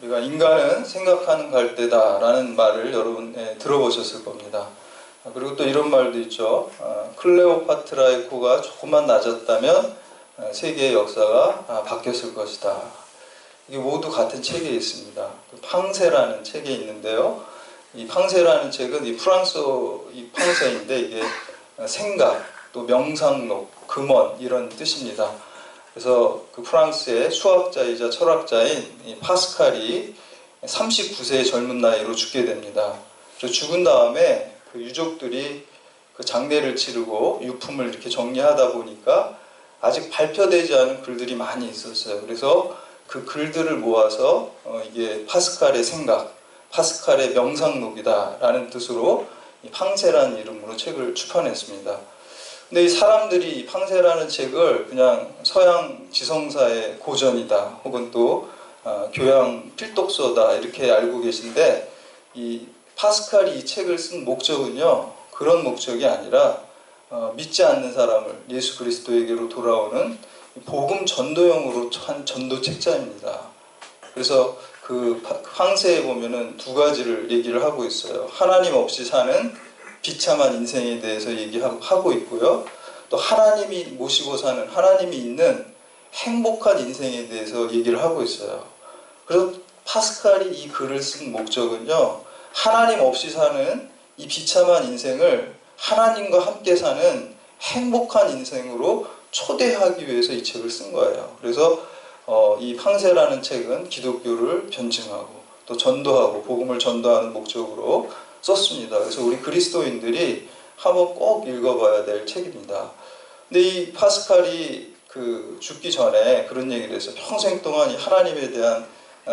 우리가 인간은 생각하는 갈대다라는 말을 여러분 들어보셨을 겁니다. 그리고 또 이런 말도 있죠. 클레오파트라의 코가 조금만 낮았다면 세계의 역사가 바뀌었을 것이다. 이게 모두 같은 책에 있습니다. 팡세라는 책에 있는데요. 이 팡세라는 책은 이 프랑스어 이 팡세인데 이게 생각, 또 명상록, 금원 이런 뜻입니다. 그래서 그 프랑스의 수학자이자 철학자인 이 파스칼이 39세의 젊은 나이로 죽게 됩니다. 그래서 죽은 다음에 그 유족들이 그 장례를 치르고 유품을 이렇게 정리하다 보니까 아직 발표되지 않은 글들이 많이 있었어요. 그래서 그 글들을 모아서 이게 파스칼의 생각, 파스칼의 명상록이다라는 뜻으로 이 팡세라는 이름으로 책을 출판했습니다. 근데 이 사람들이 이 팡세라는 책을 그냥 서양 지성사의 고전이다, 혹은 또 교양 필독서다 이렇게 알고 계신데, 이 파스칼이 이 책을 쓴 목적은요, 그런 목적이 아니라 믿지 않는 사람을 예수 그리스도에게로 돌아오는 복음 전도용으로 한 전도 책자입니다. 그래서 그 팡세에 보면은 두 가지를 얘기를 하고 있어요. 하나님 없이 사는 비참한 인생에 대해서 얘기하고 있고요. 또 하나님이 모시고 사는, 하나님이 있는 행복한 인생에 대해서 얘기를 하고 있어요. 그래서 파스칼이 이 글을 쓴 목적은요, 하나님 없이 사는 이 비참한 인생을 하나님과 함께 사는 행복한 인생으로 초대하기 위해서 이 책을 쓴 거예요. 그래서 이 팡세라는 책은 기독교를 변증하고 또 전도하고 복음을 전도하는 목적으로 썼습니다. 그래서 우리 그리스도인들이 한번 꼭 읽어봐야 될 책입니다. 근데 이 파스칼이 그 죽기 전에 그런 얘기를 했어요. 평생 동안 하나님에 대한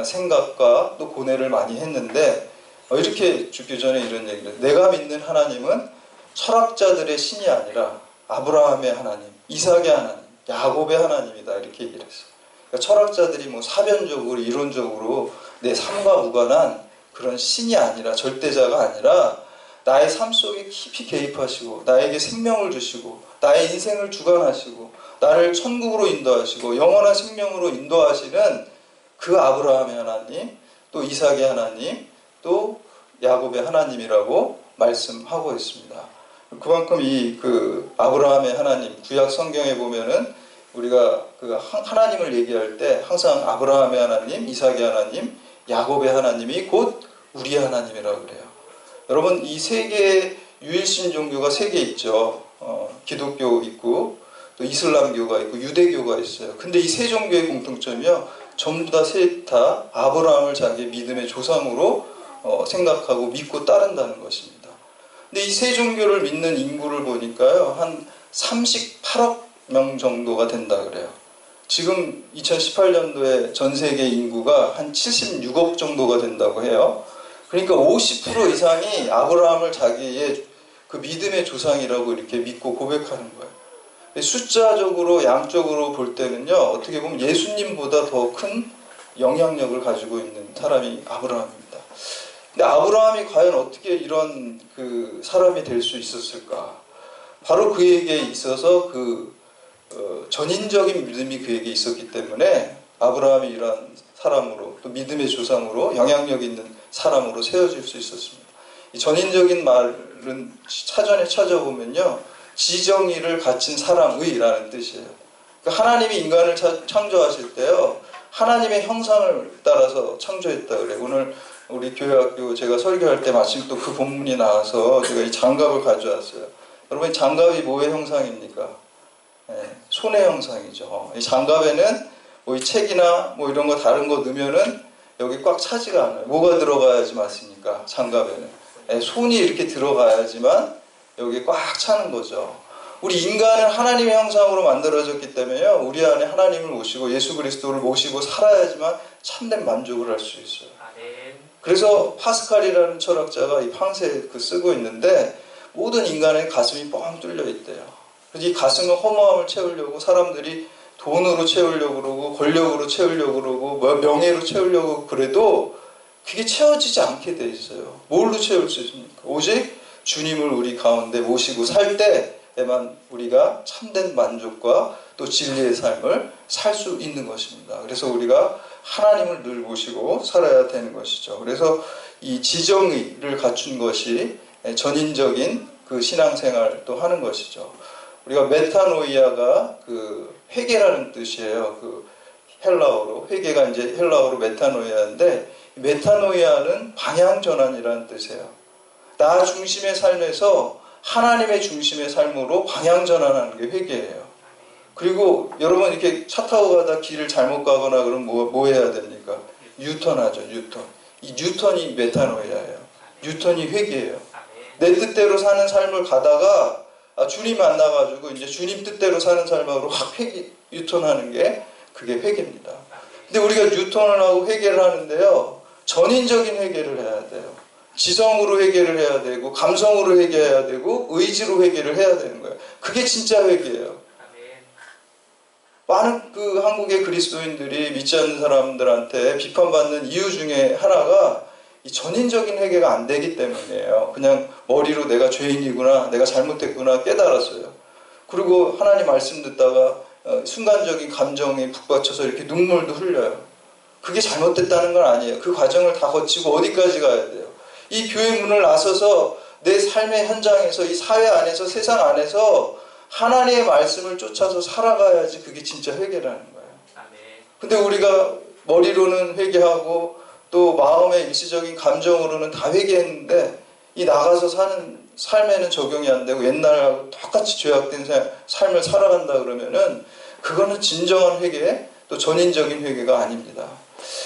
생각과 또 고뇌를 많이 했는데, 이렇게 죽기 전에 이런 얘기를 해요. 내가 믿는 하나님은 철학자들의 신이 아니라 아브라함의 하나님, 이삭의 하나님, 야곱의 하나님이다, 이렇게 얘기를 했어요. 그러니까 철학자들이 뭐 사변적으로 이론적으로 내 삶과 무관한 그런 신이 아니라, 절대자가 아니라 나의 삶 속에 깊이 개입하시고 나에게 생명을 주시고 나의 인생을 주관하시고 나를 천국으로 인도하시고 영원한 생명으로 인도하시는 그 아브라함의 하나님, 또 이삭의 하나님, 또 야곱의 하나님이라고 말씀하고 있습니다. 그만큼 이 그 아브라함의 하나님, 구약 성경에 보면은 우리가 그 하나님을 얘기할 때 항상 아브라함의 하나님, 이삭의 하나님, 야곱의 하나님이 곧 우리의 하나님이라고 그래요. 여러분, 이 세 개의 유일신 종교가 세 개 있죠. 기독교 있고 또 이슬람교가 있고 유대교가 있어요. 근데 이 세 종교의 공통점이요, 전부 다 셋 다 아브라함을 자기 믿음의 조상으로 생각하고 믿고 따른다는 것입니다. 근데 이 세 종교를 믿는 인구를 보니까요, 한 38억 명 정도가 된다 그래요. 지금 2018년도에 전 세계 인구가 한 76억 정도가 된다고 해요. 그러니까 50% 이상이 아브라함을 자기의 그 믿음의 조상이라고 이렇게 믿고 고백하는 거예요. 숫자적으로 양적으로 볼 때는요, 어떻게 보면 예수님보다 더 큰 영향력을 가지고 있는 사람이 아브라함입니다. 근데 아브라함이 과연 어떻게 이런 그 사람이 될 수 있었을까? 바로 그에게 있어서 전인적인 믿음이 그에게 있었기 때문에 아브라함이 이러한 사람으로, 또 믿음의 조상으로 영향력 있는 사람으로 세워질 수 있었습니다. 이 전인적인 말은 사전에 찾아보면요, 지정의를 갖춘 사람의라는 뜻이에요. 그러니까 하나님이 인간을 창조하실 때요, 하나님의 형상을 따라서 창조했다 그래요. 오늘 우리 교회학교 제가 설교할 때 마침 또 그 본문이 나와서 제가 이 장갑을 가져왔어요. 여러분, 장갑이 뭐의 형상입니까? 손의 형상이죠. 이 장갑에는 뭐 이 책이나 뭐 이런 거 다른 거 넣으면은 여기 꽉 차지가 않아요. 뭐가 들어가야지 맞습니까? 장갑에는 손이 이렇게 들어가야지만 여기 꽉 차는 거죠. 우리 인간은 하나님의 형상으로 만들어졌기 때문에요, 우리 안에 하나님을 모시고 예수 그리스도를 모시고 살아야지만 참된 만족을 할 수 있어요. 그래서 파스칼이라는 철학자가 이 팡세 쓰고 있는데, 모든 인간의 가슴이 뻥 뚫려 있대요. 그래서 이 가슴은 허무함을 채우려고 사람들이 돈으로 채우려고 그러고 권력으로 채우려고 그러고 명예로 채우려고 그래도 그게 채워지지 않게 돼 있어요. 뭘로 채울 수 있습니까? 오직 주님을 우리 가운데 모시고 살 때에만 우리가 참된 만족과 또 진리의 삶을 살 수 있는 것입니다. 그래서 우리가 하나님을 늘 모시고 살아야 되는 것이죠. 그래서 이 지정의를 갖춘 것이 전인적인 그 신앙생활도 하는 것이죠. 우리가 메타노이아가 그 회개라는 뜻이에요. 그 헬라어로 회개가 이제 헬라어로 메타노이아인데, 메타노이아는 방향 전환이라는 뜻이에요. 나 중심의 삶에서 하나님의 중심의 삶으로 방향 전환하는 게 회개예요. 그리고 여러분 이렇게 차 타고 가다 길을 잘못 가거나 그러면 뭐 해야 됩니까? 유턴하죠. 유턴. 이 유턴이 메타노이아예요. 유턴이 회개예요. 내 뜻대로 사는 삶을 가다가 주님 만나가지고 이제 주님 뜻대로 사는 삶으로 확 유턴하는 게 그게 회개입니다. 근데 우리가 유턴을 하고 회개를 하는데요, 전인적인 회개를 해야 돼요. 지성으로 회개를 해야 되고, 감성으로 회개해야 되고, 의지로 회개를 해야 되는 거예요. 그게 진짜 회개예요. 많은 그 한국의 그리스도인들이 믿지 않는 사람들한테 비판받는 이유 중에 하나가 이 전인적인 회개가 안 되기 때문이에요. 그냥 머리로 내가 죄인이구나, 내가 잘못했구나 깨달았어요. 그리고 하나님 말씀 듣다가 순간적인 감정에 북받쳐서 이렇게 눈물도 흘려요. 그게 잘못됐다는 건 아니에요. 그 과정을 다 거치고 어디까지 가야 돼요? 이 교회 문을 나서서 내 삶의 현장에서, 이 사회 안에서, 세상 안에서 하나님의 말씀을 쫓아서 살아가야지 그게 진짜 회개라는 거예요. 근데 우리가 머리로는 회개하고 또 마음의 일시적인 감정으로는 다 회개했는데, 이 나가서 사는 삶에는 적용이 안 되고 옛날하고 똑같이 죄악된 삶을 살아간다 그러면은 그거는 진정한 회개, 또 전인적인 회개가 아닙니다.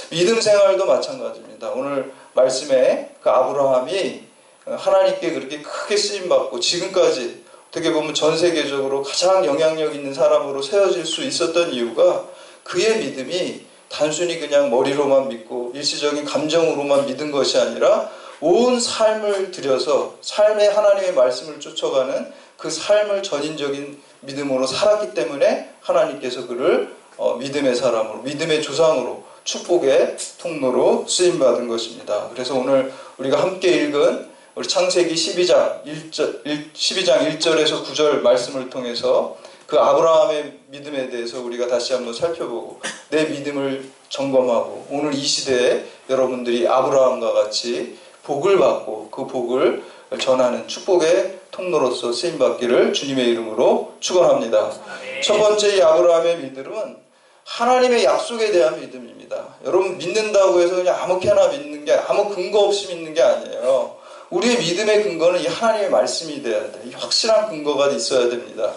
믿음 생활도 마찬가지입니다. 오늘 말씀에 그 아브라함이 하나님께 그렇게 크게 쓰임받고 지금까지 어떻게 보면 전 세계적으로 가장 영향력 있는 사람으로 세워질 수 있었던 이유가, 그의 믿음이 단순히 그냥 머리로만 믿고 일시적인 감정으로만 믿은 것이 아니라 온 삶을 들여서 삶의 하나님의 말씀을 쫓아가는 그 삶을 전인적인 믿음으로 살았기 때문에 하나님께서 그를 믿음의 사람으로, 믿음의 조상으로, 축복의 통로로 쓰임받은 것입니다. 그래서 오늘 우리가 함께 읽은 우리 창세기 12장 1절에서 9절 말씀을 통해서 그 아브라함의 믿음에 대해서 우리가 다시 한번 살펴보고 내 믿음을 점검하고, 오늘 이 시대에 여러분들이 아브라함과 같이 복을 받고 그 복을 전하는 축복의 통로로서 쓰임받기를 주님의 이름으로 축원합니다. 첫 번째, 이 아브라함의 믿음은 하나님의 약속에 대한 믿음입니다. 여러분, 믿는다고 해서 그냥 아무렇게나 믿는 게, 아무 근거 없이 믿는 게 아니에요. 우리의 믿음의 근거는 이 하나님의 말씀이 돼야 돼. 이 확실한 근거가 있어야 됩니다.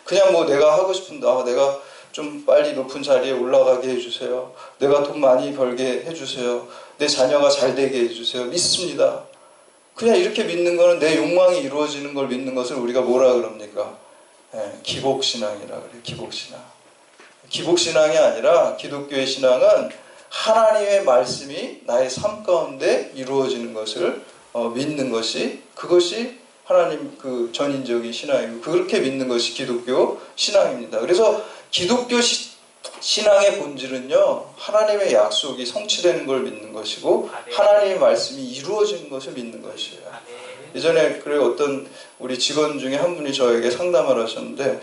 그냥 뭐 내가 하고 싶은데, 내가 좀 빨리 높은 자리에 올라가게 해주세요. 내가 돈 많이 벌게 해주세요. 내 자녀가 잘 되게 해주세요. 믿습니다. 그냥 이렇게 믿는 거는 내 욕망이 이루어지는 걸 믿는 것을 우리가 뭐라 그럽니까? 기복신앙이라 그래요. 기복신앙. 기복신앙이 아니라 기독교의 신앙은 하나님의 말씀이 나의 삶 가운데 이루어지는 것을 믿는 것이, 그것이 하나님 그 전인적인 신앙이고, 그렇게 믿는 것이 기독교 신앙입니다. 그래서 기독교 신앙의 본질은요, 하나님의 약속이 성취되는 걸 믿는 것이고, 하나님의 말씀이 이루어지는 것을 믿는 것이에요. 예전에 그래 어떤 우리 직원 중에 한 분이 저에게 상담을 하셨는데,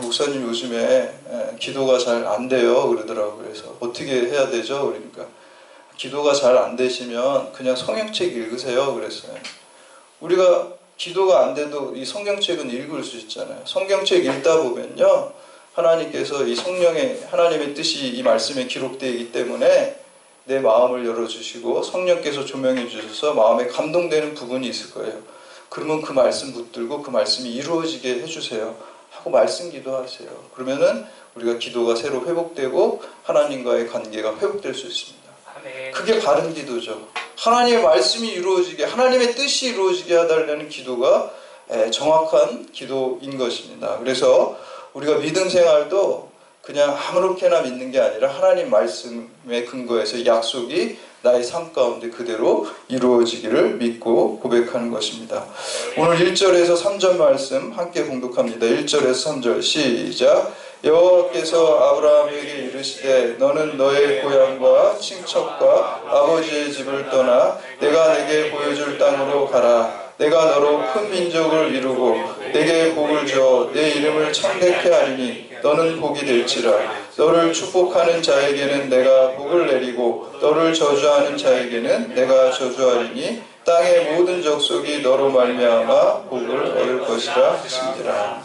목사님 요즘에 기도가 잘 안 돼요 그러더라고요. 그래서 어떻게 해야 되죠? 그러니까 기도가 잘 안 되시면 그냥 성경책 읽으세요 그랬어요. 우리가 기도가 안 돼도 이 성경책은 읽을 수 있잖아요. 성경책 읽다 보면요, 하나님께서 이 성령의 하나님의 뜻이 이 말씀에 기록되어 있기 때문에 내 마음을 열어주시고 성령께서 조명해 주셔서 마음에 감동되는 부분이 있을 거예요. 그러면 그 말씀 붙들고 그 말씀이 이루어지게 해주세요 하고 말씀 기도하세요. 그러면은 우리가 기도가 새로 회복되고 하나님과의 관계가 회복될 수 있습니다. 그게 바른 기도죠. 하나님의 말씀이 이루어지게, 하나님의 뜻이 이루어지게 해달라는 기도가 정확한 기도인 것입니다. 그래서 우리가 믿음 생활도 그냥 아무렇게나 믿는 게 아니라 하나님 말씀의 근거에서 약속이 나의 삶 가운데 그대로 이루어지기를 믿고 고백하는 것입니다. 오늘 1절에서 3절 말씀 함께 봉독합니다. 1절에서 3절 시작. 여호와께서 아브라함에게 이르시되 너는 너의 고향과 친척과 아버지의 집을 떠나 내가 내게 보여줄 땅으로 가라. 내가 너로 큰 민족을 이루고 내게 복을 주어 내 이름을 창대케 하리니 너는 복이 될지라. 너를 축복하는 자에게는 내가 복을 내리고 너를 저주하는 자에게는 내가 저주하리니 땅의 모든 족속이 너로 말미암아 복을 얻을 것이라 하신지라.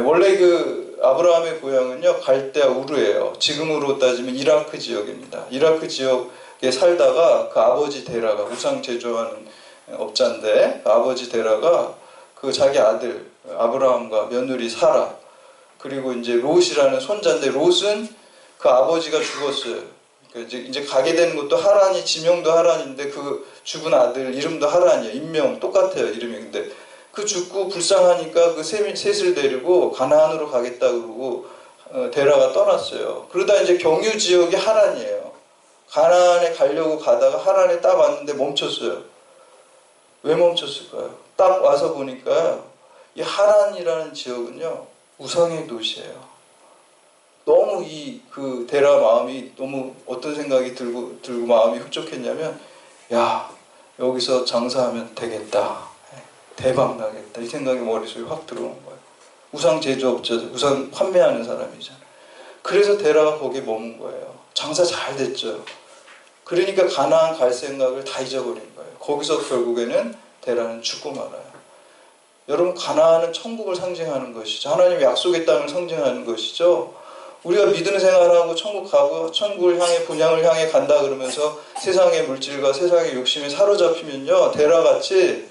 원래 그 아브라함의 고향은요 갈대아 우르예요. 지금으로 따지면 이라크 지역입니다. 이라크 지역에 살다가 그 아버지 데라가 우상 제조하는 업자인데 그 아버지 데라가 그 자기 아들 아브라함과 며느리 사라 그리고 이제 롯이라는 손자인데 롯은 그 아버지가 죽었어요. 그러니까 이제 가게 되는 것도 하란이 지명도 하란인데 그 죽은 아들 이름도 하란이에요. 인명 똑같아요 이름이. 근데 그 죽고 불쌍하니까 그 셋을 데리고 가나안으로 가겠다 그러고 데라가 떠났어요. 그러다 이제 경유 지역이 하란이에요. 가나안에 가려고 가다가 하란에 딱 왔는데 멈췄어요. 왜 멈췄을까요? 딱 와서 보니까 이 하란이라는 지역은요 우상의 도시예요. 너무 그 데라 마음이 너무 어떤 생각이 들고 마음이 흡족했냐면 야 여기서 장사하면 되겠다. 대박 나겠다. 이 생각이 머릿속에 확 들어온 거예요. 우상 제조업자, 우상 판매하는 사람이잖아요. 그래서 데라가 거기에 머문 거예요. 장사 잘 됐죠. 그러니까 가나안 갈 생각을 다 잊어버린 거예요. 거기서 결국에는 데라는 죽고 말아요. 여러분 가나안은 천국을 상징하는 것이죠. 하나님의 약속의 땅을 상징하는 것이죠. 우리가 믿음 생활하고 천국 가고 천국을 향해 본향을 향해 간다 그러면서 세상의 물질과 세상의 욕심에 사로잡히면요 데라같이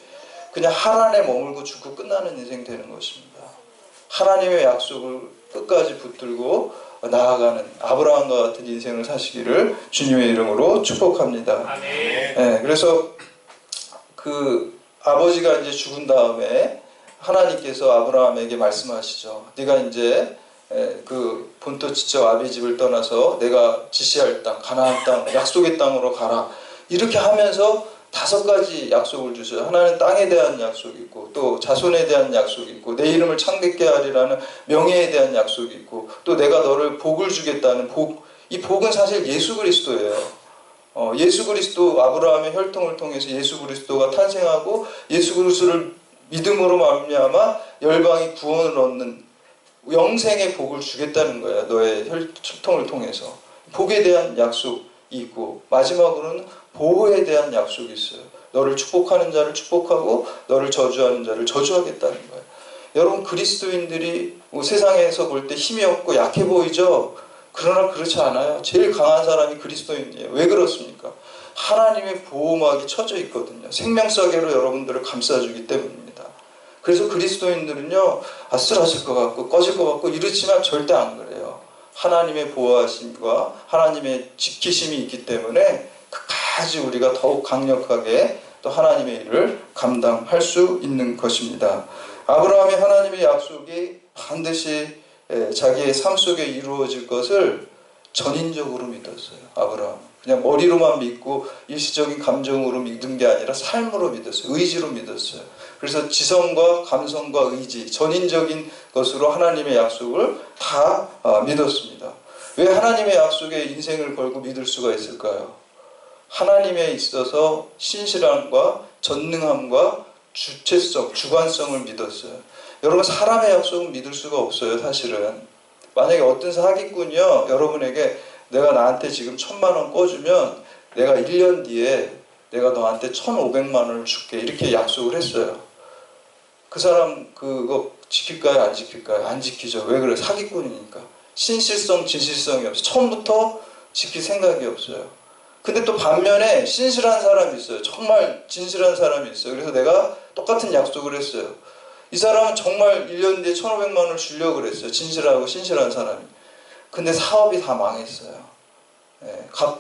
그냥 하란에 머물고 죽고 끝나는 인생 되는 것입니다. 하나님의 약속을 끝까지 붙들고 나아가는 아브라함과 같은 인생을 사시기를 주님의 이름으로 축복합니다. 네, 그래서 그 아버지가 이제 죽은 다음에 하나님께서 아브라함에게 말씀하시죠. 네가 이제 그 본토 지척 아비 집을 떠나서 내가 지시할 땅 가나안 땅 약속의 땅으로 가라. 이렇게 하면서 5가지 약속을 주셔요. 하나는 땅에 대한 약속이 있고 또 자손에 대한 약속이 있고 내 이름을 창대케 하리라는 명예에 대한 약속이 있고 또 내가 너를 복을 주겠다는 복. 이 복은 사실 예수 그리스도예요. 예수 그리스도 아브라함의 혈통을 통해서 예수 그리스도가 탄생하고 예수 그리스도를 믿음으로 말미암아 열방이 구원을 얻는 영생의 복을 주겠다는 거야. 너의 혈통을 통해서. 복에 대한 약속이 있고 마지막으로는 보호에 대한 약속이 있어요. 너를 축복하는 자를 축복하고 너를 저주하는 자를 저주하겠다는 거예요. 여러분 그리스도인들이 세상에서 볼 때 힘이 없고 약해 보이죠? 그러나 그렇지 않아요. 제일 강한 사람이 그리스도인이에요. 왜 그렇습니까? 하나님의 보호막이 쳐져 있거든요. 생명사계로 여러분들을 감싸주기 때문입니다. 그래서 그리스도인들은요 쓰러질 것 같고 꺼질 것 같고 이렇지만 절대 안 그래요. 하나님의 보호하심과 하나님의 지키심이 있기 때문에 끝까지 우리가 더욱 강력하게 또 하나님의 일을 감당할 수 있는 것입니다. 아브라함이 하나님의 약속이 반드시 자기의 삶 속에 이루어질 것을 전인적으로 믿었어요. 아브라함. 그냥 머리로만 믿고 일시적인 감정으로 믿은 게 아니라 삶으로 믿었어요. 의지로 믿었어요. 그래서 지성과 감성과 의지, 전인적인 것으로 하나님의 약속을 다 믿었습니다. 왜 하나님의 약속에 인생을 걸고 믿을 수가 있을까요? 하나님에 있어서 신실함과 전능함과 주체성, 주관성을 믿었어요. 여러분 사람의 약속은 믿을 수가 없어요. 사실은 만약에 어떤 사기꾼이요 여러분에게 내가 나한테 지금 1,000만 원 꿔주면 내가 1년 뒤에 내가 너한테 1,500만 원을 줄게 이렇게 약속을 했어요. 그 사람 그거 지킬까요? 안 지킬까요? 안 지키죠. 왜 그래요? 사기꾼이니까. 신실성, 진실성이 없어요. 처음부터 지킬 생각이 없어요. 근데 또 반면에 신실한 사람이 있어요. 정말 진실한 사람이 있어요. 그래서 내가 똑같은 약속을 했어요. 이 사람은 정말 1년 뒤에 1,500만 원을 주려고 그랬어요. 진실하고 신실한 사람이. 근데 사업이 다 망했어요.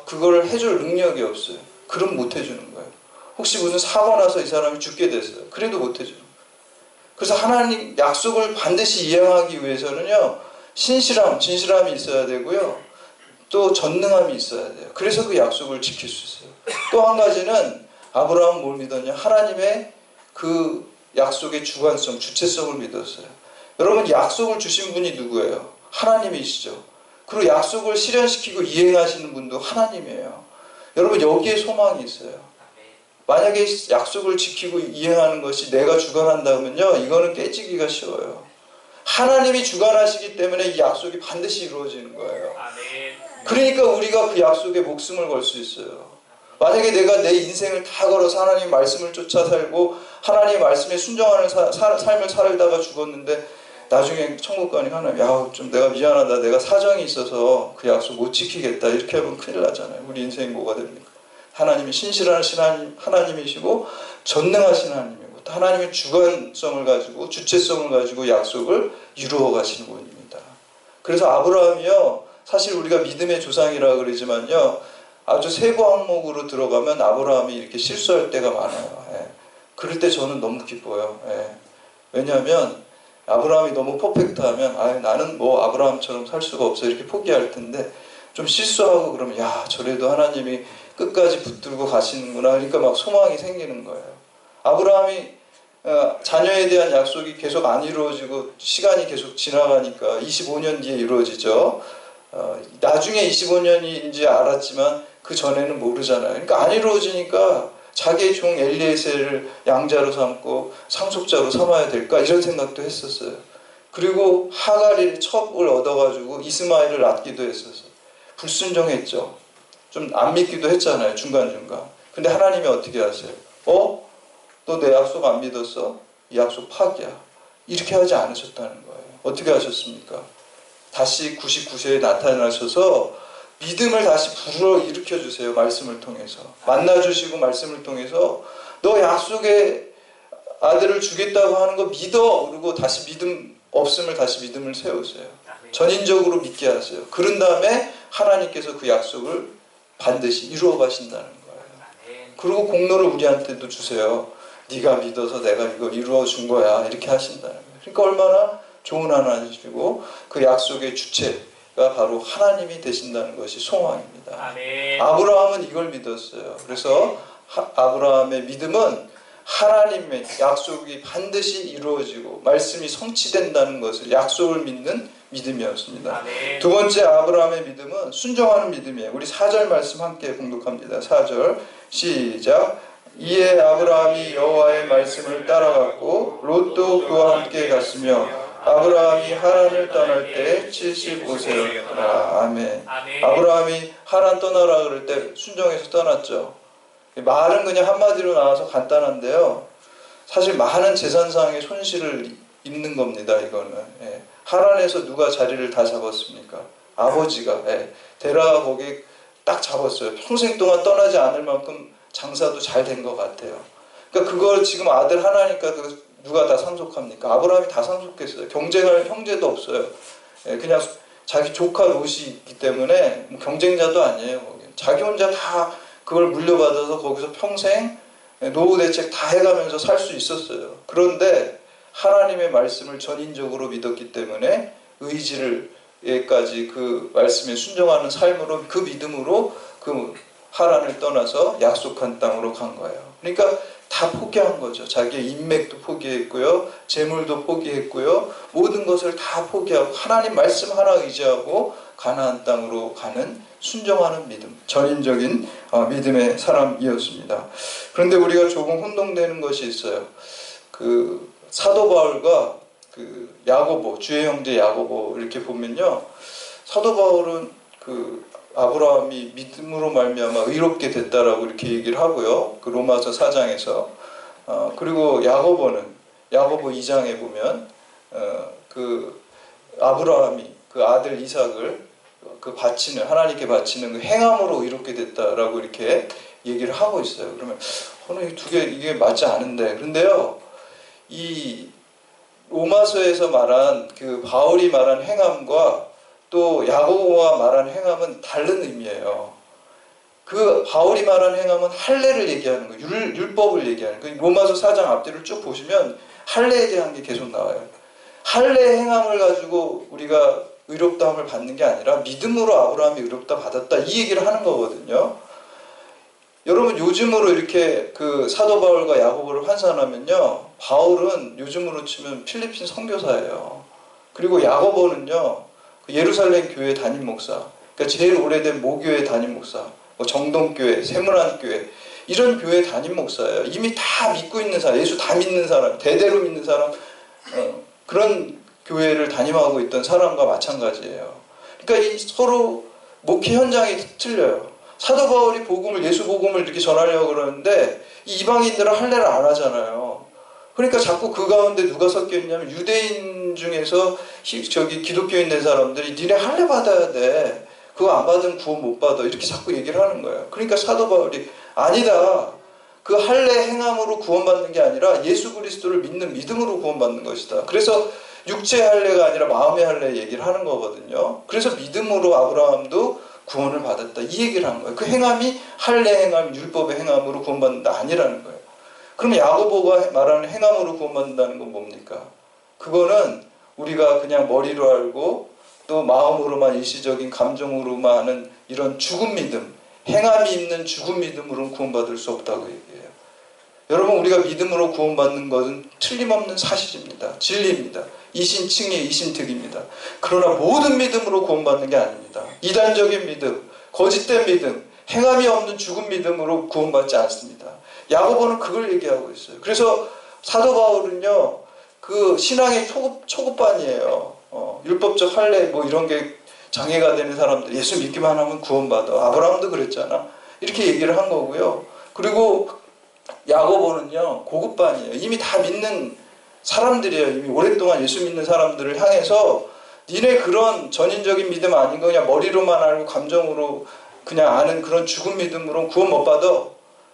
그걸 해줄 능력이 없어요. 그럼 못 해주는 거예요. 혹시 무슨 사고 나서 이 사람이 죽게 됐어요. 그래도 못 해주는 거예요. 그래서 하나님 약속을 반드시 이행하기 위해서는요. 신실함, 진실함이 있어야 되고요. 또 전능함이 있어야 돼요. 그래서 그 약속을 지킬 수 있어요. 또 한 가지는 아브라함은 뭘 믿었냐? 하나님의 그 약속의 주관성, 주체성을 믿었어요. 여러분 약속을 주신 분이 누구예요? 하나님이시죠. 그리고 약속을 실현시키고 이행하시는 분도 하나님이에요. 여러분 여기에 소망이 있어요. 만약에 약속을 지키고 이행하는 것이 내가 주관한다면요, 이거는 깨지기가 쉬워요. 하나님이 주관하시기 때문에 이 약속이 반드시 이루어지는 거예요. 그러니까 우리가 그 약속에 목숨을 걸 수 있어요. 만약에 내가 내 인생을 다 걸어서 하나님 말씀을 쫓아 살고 하나님 말씀에 순종하는 삶을 살다가 죽었는데 나중에 천국 가니까 하나님, 야, 좀 내가 미안하다, 내가 사정이 있어서 그 약속 못 지키겠다, 이렇게 하면 큰일 나잖아요. 우리 인생이 뭐가 됩니까? 하나님이 신실하신 하나님이시고 전능하신 하나님이고 또 하나님의 주관성을 가지고 주체성을 가지고 약속을 이루어 가시는 분입니다. 그래서 아브라함이요, 사실 우리가 믿음의 조상이라 그러지만요, 아주 세부 항목으로 들어가면 아브라함이 이렇게 실수할 때가 많아요. 예. 그럴 때 저는 너무 기뻐요. 예. 왜냐하면 아브라함이 너무 퍼펙트하면 나는 뭐 아브라함처럼 살 수가 없어 이렇게 포기할 텐데, 좀 실수하고 그러면 야, 저래도 하나님이 끝까지 붙들고 가시는구나, 그러니까 막 소망이 생기는 거예요. 아브라함이 자녀에 대한 약속이 계속 안 이루어지고 시간이 계속 지나가니까 25년 뒤에 이루어지죠. 나중에 25년인지 알았지만 그 전에는 모르잖아요. 그러니까 안 이루어지니까 자기의 종 엘리에셀을 양자로 삼고 상속자로 삼아야 될까, 이런 생각도 했었어요. 그리고 하갈이 첩을 얻어가지고 이스마엘을 낳기도 했었어요. 불순종했죠. 좀 안 믿기도 했잖아요, 중간중간. 근데 하나님이 어떻게 하세요? 너 내 약속 안 믿었어? 이 약속 파기야. 이렇게 하지 않으셨다는 거예요. 어떻게 하셨습니까? 다시 99세에 나타나셔서 믿음을 다시 불어 일으켜 주세요. 말씀을 통해서 만나주시고 말씀을 통해서 너 약속의 아들을 주겠다고 하는 거 믿어. 그리고 다시 믿음 없음을 다시 믿음을 세우세요. 전인적으로 믿게 하세요. 그런 다음에 하나님께서 그 약속을 반드시 이루어 가신다는 거예요. 그리고 공로를 우리한테도 주세요. 네가 믿어서 내가 이거 이루어 준 거야, 이렇게 하신다는 거예요. 그러니까 얼마나 좋은 하나님이시고 그 약속의 주체가 바로 하나님이 되신다는 것이 소망입니다. 아멘. 아브라함은 이걸 믿었어요. 그래서 아브라함의 믿음은 하나님의 약속이 반드시 이루어지고 말씀이 성취된다는 것을, 약속을 믿는 믿음이었습니다. 아멘. 두 번째 아브라함의 믿음은 순종하는 믿음이에요. 우리 4절 말씀 함께 봉독합니다. 4절 시작. 이에 아브라함이 여호와의 말씀을 따라갔고 롯도 그와 함께 갔으며 아브라함이 하란을 떠날 때 75세였더라. 아멘. 아브라함이 하란 떠나라 그럴 때 순종해서 떠났죠. 말은 그냥 한마디로 나와서 간단한데요, 사실 많은 재산상의 손실을 입는 겁니다. 이거는 하란에서 누가 자리를 다 잡았습니까? 아버지가. 데라가 거기 딱 잡았어요. 평생 동안 떠나지 않을 만큼 장사도 잘 된 것 같아요. 그러니까 그걸 지금 아들 하나니까 누가 다 상속합니까? 아브라함이 다 상속했어요. 경쟁할 형제도 없어요. 그냥 자기 조카 롯이 있기 때문에 경쟁자도 아니에요. 자기 혼자 다 그걸 물려받아서 거기서 평생 노후 대책 다 해가면서 살 수 있었어요. 그런데 하나님의 말씀을 전인적으로 믿었기 때문에 의지를까지 그 말씀에 순종하는 삶으로, 그 믿음으로 그 하란을 떠나서 약속한 땅으로 간 거예요. 그러니까 다 포기한 거죠. 자기의 인맥도 포기했고요, 재물도 포기했고요, 모든 것을 다 포기하고 하나님 말씀 하나 의지하고 가나안 땅으로 가는 순종하는 믿음, 전인적인 믿음의 사람이었습니다. 그런데 우리가 조금 혼동되는 것이 있어요. 그 사도 바울과 그 야고보, 주의 형제 야고보 이렇게 보면요, 사도 바울은 그 아브라함이 믿음으로 말미암아 의롭게 됐다라고 이렇게 얘기를 하고요. 그 로마서 4장에서 그리고 야고보 2장에 보면 그 아브라함이 그 아들 이삭을 그 바치는, 하나님께 바치는 그 행함으로 의롭게 됐다라고 이렇게 얘기를 하고 있어요. 그러면 이 두 개 이게 맞지 않은데, 그런데요, 이 로마서에서 말한 그 바울이 말한 행함과 또 야고보가 말한 행함은 다른 의미예요. 그 바울이 말한 행함은 할례를 얘기하는 거예요. 율법을 얘기하는 거예요. 로마서 4장 앞뒤를 쭉 보시면 할례에 대한 게 계속 나와요. 할례의 행함을 가지고 우리가 의롭다함을 받는 게 아니라 믿음으로 아브라함이 의롭다 받았다, 이 얘기를 하는 거거든요. 여러분, 요즘으로 이렇게 그 사도 바울과 야고보를 환산하면요, 바울은 요즘으로 치면 필리핀 선교사예요. 그리고 야고보는요, 예루살렘 교회 담임 목사, 그러니까 제일 오래된 모교회 담임 목사, 정동교회, 세문안교회, 이런 교회 담임 목사예요. 이미 다 믿고 있는 사람, 예수 다 믿는 사람, 대대로 믿는 사람, 그런 교회를 담임하고 있던 사람과 마찬가지예요. 그러니까 이 서로 목회 현장이 틀려요. 사도 바울이 복음을, 예수 복음을 이렇게 전하려고 그러는데 이 이방인들은 할례를 안 하잖아요. 그러니까 자꾸 그 가운데 누가 섞여 있냐면 유대인 중에서 기독교인 된 사람들이 니네 할례 받아야 돼. 그거 안 받으면 구원 못 받아. 이렇게 자꾸 얘기를 하는 거예요. 그러니까 사도 바울이 아니다. 그 할례 행함으로 구원받는 게 아니라 예수 그리스도를 믿는 믿음으로 구원받는 것이다. 그래서 육체 할례가 아니라 마음의 할례 얘기를 하는 거거든요. 그래서 믿음으로 아브라함도 구원을 받았다. 이 얘기를 한 거예요. 그 행함이 할례 행함, 율법의 행함으로 구원받는다 아니라는 거예요. 그럼 야고보가 말하는 행함으로 구원받는다는 건 뭡니까? 그거는 우리가 그냥 머리로 알고 또 마음으로만 일시적인 감정으로만 하는 이런 죽은 믿음, 행함이 있는 죽은 믿음으로는 구원받을 수 없다고 얘기해요. 여러분, 우리가 믿음으로 구원받는 것은 틀림없는 사실입니다. 진리입니다. 이신칭의 이신특입니다. 그러나 모든 믿음으로 구원받는 게 아닙니다. 이단적인 믿음, 거짓된 믿음, 행함이 없는 죽은 믿음으로 구원받지 않습니다. 야고보는 그걸 얘기하고 있어요. 그래서 사도 바울은요, 그 신앙의 초급반이에요. 율법적 할례 뭐 이런 게 장애가 되는 사람들, 예수 믿기만 하면 구원받아. 아브라함도 그랬잖아. 이렇게 얘기를 한 거고요. 그리고 야고보는요, 고급반이에요. 이미 다 믿는 사람들이에요. 이미 오랫동안 예수 믿는 사람들을 향해서 니네 그런 전인적인 믿음 아닌 거 그냥 머리로만 알고 감정으로 그냥 아는 그런 죽은 믿음으로는 구원 못 받아.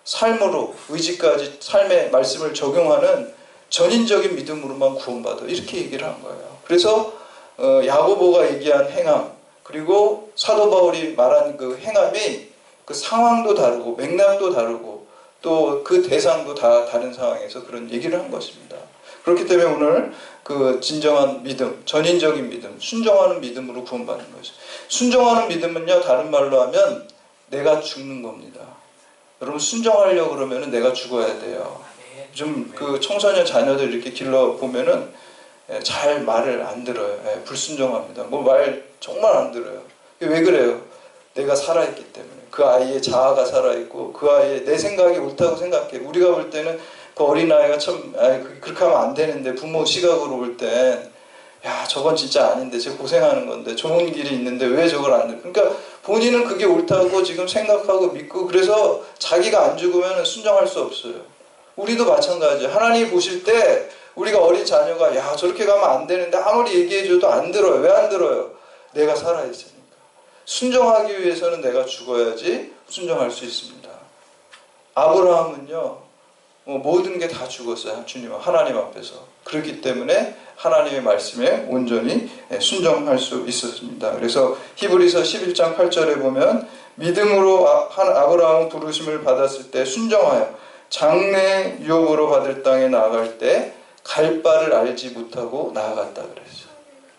삶으로, 의지까지 삶의 말씀을 적용하는 전인적인 믿음으로만 구원받아. 이렇게 얘기를 한 거예요. 그래서 야고보가 얘기한 행함, 그리고 사도 바울이 말한 그 행함이 그 상황도 다르고 맥락도 다르고 또 그 대상도 다 다른 상황에서 그런 얘기를 한 것입니다. 그렇기 때문에 오늘 그 진정한 믿음, 전인적인 믿음, 순종하는 믿음으로 구원받는 것이죠. 순종하는 믿음은요, 다른 말로 하면 내가 죽는 겁니다. 여러분, 순종하려고 그러면 내가 죽어야 돼요. 좀 그 청소년 자녀들 이렇게 길러 보면은 잘 말을 안 들어요. 불순종합니다. 뭐 말 정말 안 들어요. 왜 그래요? 내가 살아있기 때문에. 그 아이의 자아가 살아있고 그 아이의 내 생각이 옳다고 생각해. 우리가 볼 때는 그 어린아이가 참 그렇게 하면 안 되는데 부모 시각으로 볼 땐 야, 저건 진짜 아닌데 쟤 고생하는 건데 좋은 길이 있는데 왜 저걸 안 돼? 그러니까 본인은 그게 옳다고 지금 생각하고 믿고 그래서 자기가 안 죽으면 순종할 수 없어요. 우리도 마찬가지예요. 하나님 보실 때 우리가 어린 자녀가 야, 저렇게 가면 안 되는데 아무리 얘기해줘도 안 들어요. 왜 안 들어요? 내가 살아있으니까. 순종하기 위해서는 내가 죽어야지 순종할 수 있습니다. 아브라함은요, 모든 게 다 죽었어요. 주님, 하나님 앞에서. 그렇기 때문에 하나님의 말씀에 온전히 순종할 수 있었습니다. 그래서 히브리서 11장 8절에 보면 믿음으로 아브라함은 부르심을 받았을 때 순종하여 장래 유업으로 받을 땅에 나아갈 때 갈 바를 알지 못하고 나아갔다 그랬어요.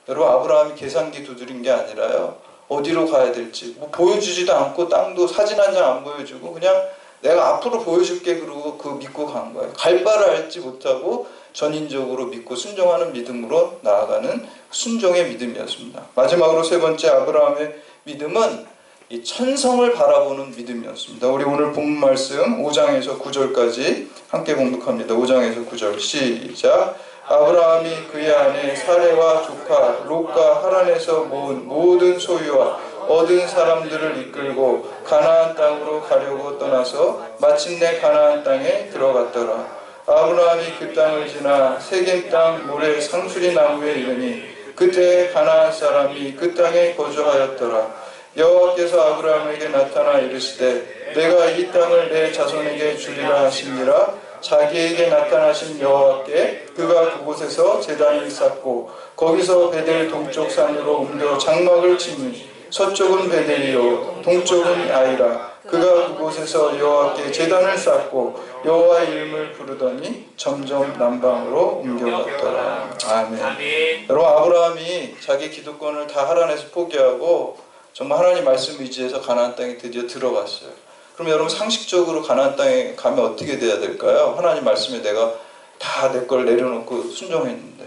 여러분, 아브라함이 계산기 두드린 게 아니라요, 어디로 가야 될지 뭐 보여주지도 않고 땅도 사진 한 장 안 보여주고 그냥 내가 앞으로 보여줄게 그러고 그 믿고 간 거예요. 갈 바를 알지 못하고 전인적으로 믿고 순종하는 믿음으로 나아가는 순종의 믿음이었습니다. 마지막으로 세 번째 아브라함의 믿음은 이 천성을 바라보는 믿음이었습니다. 우리 오늘 본문 말씀 5장에서 9절까지 함께 공독합니다. 5장에서 9절 시작. 아브라함이 그의 아내 사레와 조카 롯과 하란에서 모은 모든 소유와 얻은 사람들을 이끌고 가나안 땅으로 가려고 떠나서 마침내 가나안 땅에 들어갔더라. 아브라함이 그 땅을 지나 세겜 땅 모래 상수리 나무에 이르니 그때 가나안 사람이 그 땅에 거주하였더라. 여호와께서 아브라함에게 나타나 이르시되 내가 이 땅을 내 자손에게 주리라 하시니라. 자기에게 나타나신 여호와께 그가 그곳에서 제단을 쌓고 거기서 베델 동쪽 산으로 옮겨 장막을 치니 서쪽은 베델이요 동쪽은 아이라. 그가 그곳에서 여호와께 제단을 쌓고 여호와의 이름을 부르더니 점점 남방으로 옮겨갔더라. 아멘. 여러분, 아브라함이 자기 기득권을 다 하란에서 포기하고 정말 하나님 말씀 의지해서 가나안 땅에 드디어 들어갔어요. 그럼 여러분, 상식적으로 가나안 땅에 가면 어떻게 돼야 될까요? 하나님 말씀에 내가 다 내 걸 내려놓고 순종했는데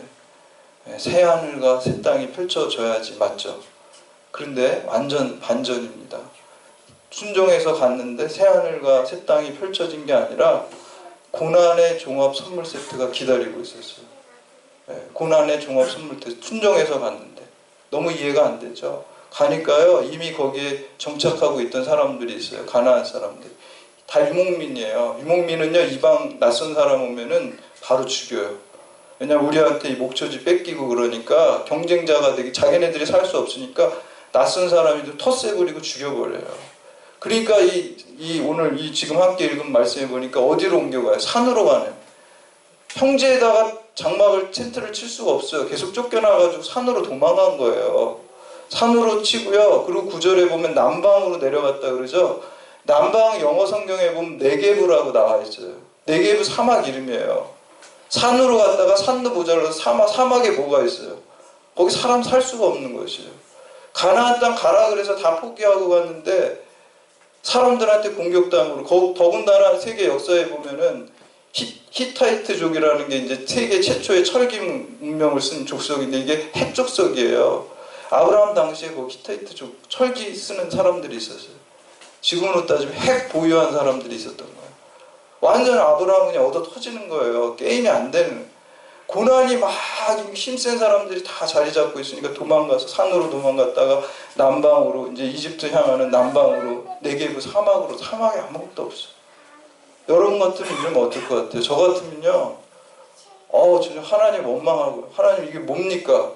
새 하늘과 새 땅이 펼쳐져야지, 맞죠? 그런데 완전 반전입니다. 순종해서 갔는데 새하늘과 새 땅이 펼쳐진 게 아니라 고난의 종합 선물 세트가 기다리고 있었어요. 고난의 종합 선물 세트 순종해서 갔는데 너무 이해가 안 되죠. 가니까요 이미 거기에 정착하고 있던 사람들이 있어요. 가나안 사람들. 다 유목민이에요. 유목민은요 이방 낯선 사람 오면은 바로 죽여요. 왜냐면 우리한테 이 목초지 뺏기고 그러니까 경쟁자가 되기 자기네들이 살 수 없으니까 낯선 사람이도 텃세 부리고 죽여버려요. 그러니까 오늘 지금 함께 읽은 말씀해 보니까 어디로 옮겨가요? 산으로 가네요. 평지에다가 장막을 텐트를 칠 수가 없어요. 계속 쫓겨나가지고 산으로 도망간 거예요. 산으로 치고요. 그리고 구절에 보면 남방으로 내려갔다 그러죠. 남방 영어 성경에 보면 네게브라고 나와 있어요. 네게브 사막 이름이에요. 산으로 갔다가 산도 모자라서 사막에 뭐가 있어요? 거기 사람 살 수가 없는 것이에요. 가나안 땅 가라 그래서 다 포기하고 갔는데 사람들한테 공격당으로 더군다나 세계 역사에 보면은 히타이트족이라는 게 이제 세계 최초의 철기 문명을 쓴 족속인데 이게 핵 족속이에요. 아브라함 당시에 그 히타이트족 철기 쓰는 사람들이 있었어요. 지금으로 따지면 핵 보유한 사람들이 있었던 거예요. 완전 아브라함은 그냥 얻어 터지는 거예요. 게임이 안 되는. 고난이 막 힘센 사람들이 다 자리 잡고 있으니까 도망가서 산으로 도망갔다가 남방으로 이제 이집트 향하는 남방으로 네게브 사막으로 사막에 아무것도 없어. 여러분 같으면 이러면 어떨 것 같아요? 저 같으면요. 진짜 하나님 원망하고 하나님 이게 뭡니까?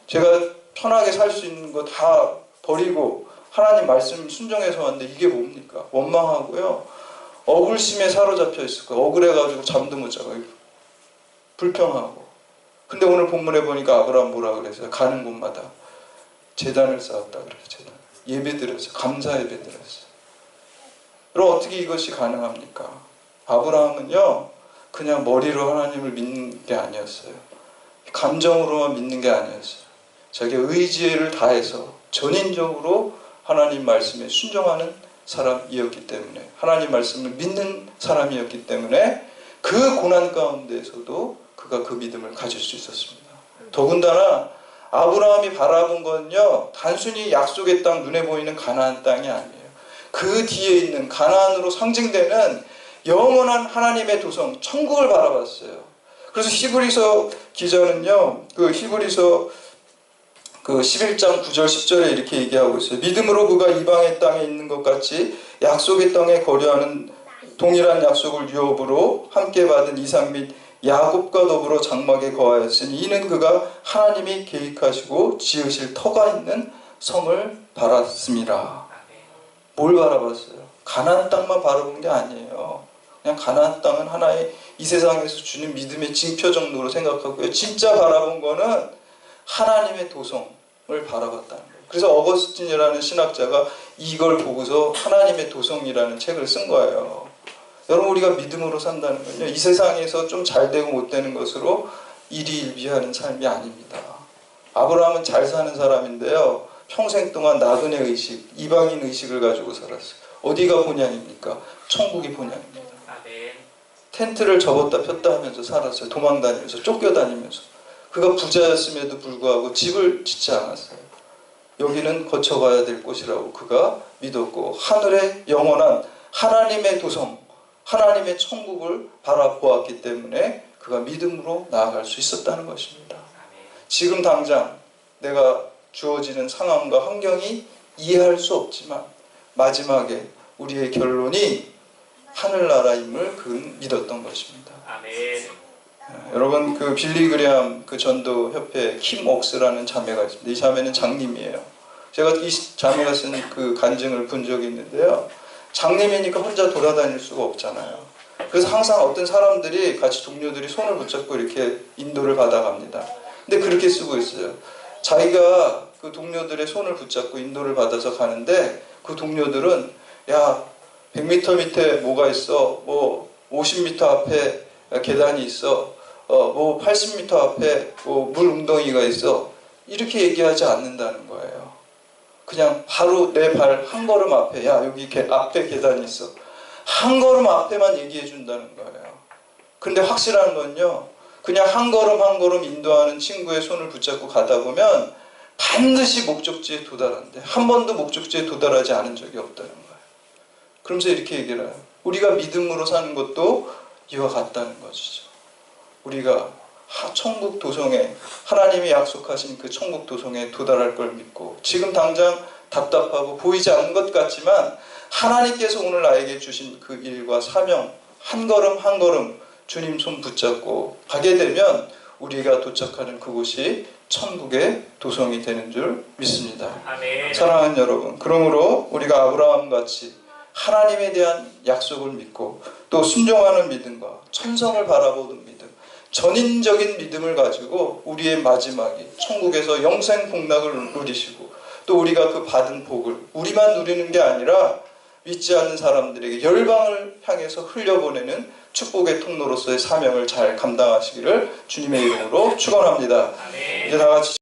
제가 편하게 살 수 있는 거 다 버리고 하나님 말씀 순종해서 왔는데 이게 뭡니까? 원망하고요. 억울심에 사로잡혀 있을 거예요. 억울해가지고 잠도 못 자고 불평하고. 근데 오늘 본문에 보니까 아브라함 뭐라 그랬어요? 가는 곳마다 제단을 쌓았다 그래요. 제단. 예배 드렸어요. 감사 예배 드렸어요. 그럼 어떻게 이것이 가능합니까? 아브라함은요 그냥 머리로 하나님을 믿는 게 아니었어요. 감정으로만 믿는 게 아니었어요. 자기 의지를 다해서 전인적으로 하나님 말씀에 순종하는 사람이었기 때문에, 하나님 말씀을 믿는 사람이었기 때문에 그 고난 가운데에서도 그가 그 믿음을 가질 수 있었습니다. 더군다나 아브라함이 바라본 건요 단순히 약속의 땅, 눈에 보이는 가나안 땅이 아니에요. 그 뒤에 있는 가나안으로 상징되는 영원한 하나님의 도성 천국을 바라봤어요. 그래서 히브리서 기자는요 그 히브리서 그 11장 9절 10절에 이렇게 얘기하고 있어요. 믿음으로 그가 이방의 땅에 있는 것 같이 약속의 땅에 거류하는 동일한 약속을 유업으로 함께 받은 이삭 및 야곱과 더불어 장막에 거하였으니 이는 그가 하나님이 계획하시고 지으실 터가 있는 성을 바랐습니다. 뭘 바라봤어요? 가나안 땅만 바라본 게 아니에요. 그냥 가나안 땅은 하나의 이 세상에서 주는 믿음의 징표 정도로 생각하고요. 진짜 바라본 거는 하나님의 도성을 바라봤다는 거예요. 그래서 어거스틴이라는 신학자가 이걸 보고서 하나님의 도성이라는 책을 쓴 거예요. 여러분 우리가 믿음으로 산다는 건요 이 세상에서 좀 잘되고 못되는 것으로 일희일비하는 삶이 아닙니다. 아브라함은 잘 사는 사람인데요 평생 동안 나그네 의식, 이방인 의식을 가지고 살았어요. 어디가 본향입니까? 천국이 본향입니다. 텐트를 접었다 폈다 하면서 살았어요. 도망다니면서 쫓겨다니면서. 그가 부자였음에도 불구하고 집을 짓지 않았어요. 여기는 거쳐가야 될 곳이라고 그가 믿었고 하늘의 영원한 하나님의 도성, 하나님의 천국을 바라보았기 때문에 그가 믿음으로 나아갈 수 있었다는 것입니다. 지금 당장 내가 주어지는 상황과 환경이 이해할 수 없지만 마지막에 우리의 결론이 하늘나라임을 그는 믿었던 것입니다. 아멘. 여러분 그 빌리 그레함 그 전도 협회 킴 옥스라는 자매가 있습니다. 이 자매는 장님이에요. 제가 이 자매가 쓴 그 간증을 본 적이 있는데요. 장님이니까 혼자 돌아다닐 수가 없잖아요. 그래서 항상 어떤 사람들이 같이 동료들이 손을 붙잡고 이렇게 인도를 받아갑니다. 근데 그렇게 쓰고 있어요. 자기가 그 동료들의 손을 붙잡고 인도를 받아서 가는데 그 동료들은 야 100m 밑에 뭐가 있어, 뭐 50m 앞에 계단이 있어, 뭐 80m 앞에 뭐 물 웅덩이가 있어, 이렇게 얘기하지 않는다는 거예요. 그냥 바로 내 발 한 걸음 앞에 야 여기 앞에 계단이 있어, 한 걸음 앞에만 얘기해 준다는 거예요. 근데 확실한 건요 그냥 한 걸음 한 걸음 인도하는 친구의 손을 붙잡고 가다 보면 반드시 목적지에 도달하는데 한 번도 목적지에 도달하지 않은 적이 없다는 거예요. 그러면서 이렇게 얘기를 해요. 우리가 믿음으로 사는 것도 이와 같다는 것이죠. 우리가 천국 도성에, 하나님이 약속하신 그 천국 도성에 도달할 걸 믿고, 지금 당장 답답하고 보이지 않는 것 같지만 하나님께서 오늘 나에게 주신 그 일과 사명, 한 걸음 한 걸음 주님 손 붙잡고 가게 되면 우리가 도착하는 그곳이 천국의 도성이 되는 줄 믿습니다. 아멘. 사랑하는 여러분, 그러므로 우리가 아브라함같이 하나님에 대한 약속을 믿고 또 순종하는 믿음과 천성을 바라보는 믿음, 전인적인 믿음을 가지고 우리의 마지막이 천국에서 영생 복락을 누리시고, 또 우리가 그 받은 복을 우리만 누리는 게 아니라 믿지 않는 사람들에게 열방을 향해서 흘려보내는 축복의 통로로서의 사명을 잘 감당하시기를 주님의 이름으로 축원합니다. 아멘. 이제 다 같이